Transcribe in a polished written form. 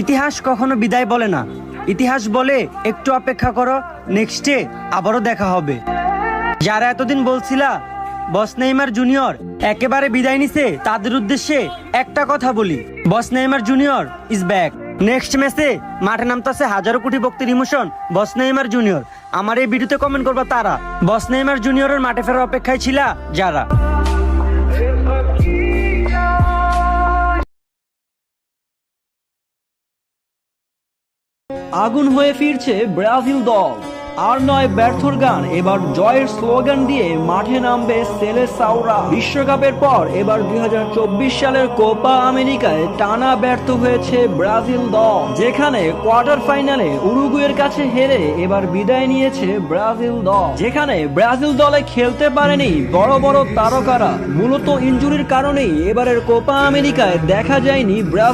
ইতিহাস কখনো বিদায় বলে না, ইতিহাস বলে একটু অপেক্ষা করো, নেক্সটে আবারও দেখা হবে। যারা এতদিন বলছিলা বস নেইমার জুনিয়র একেবারে বিদায় নিছে, তাদের উদ্দেশ্যে একটা কথা বলি, boss Neymar junior is back. Next ম্যাচে মাঠে নামতেছে হাজারো কোটি ভক্তের ইমোশন বস নেইমার জুনিয়র। আমার এই ভিডিওতে কমেন্ট করবা তারা বস নেইমার জুনিয়রের মাঠে ফেরার অপেক্ষায় ছিলা যারা। আগুন হয়ে ফিরছে ব্রাজিল দল, আর নয় ব্যর্থর গান, এবার জয়ের স্লোগান দিয়ে মাঠে নামবে সেলেসাওরা। বিশ্বকাপের পর এবার 2024 সালের কোপা আমেরিকায় টানা ব্যর্থ হয়েছে ব্রাজিল দল, যেখানে কোয়ার্টার ফাইনালে উরুগুয়ের কাছে হেরে এবার বিদায় নিয়েছে ব্রাজিল দল। যেখানে ব্রাজিল দলে খেলতে পারেনি বড় বড় তারকারা, মূলত ইনজুরির কারণেই এবারের কোপা আমেরিকায় দেখা যায়নি ব্রাজিল।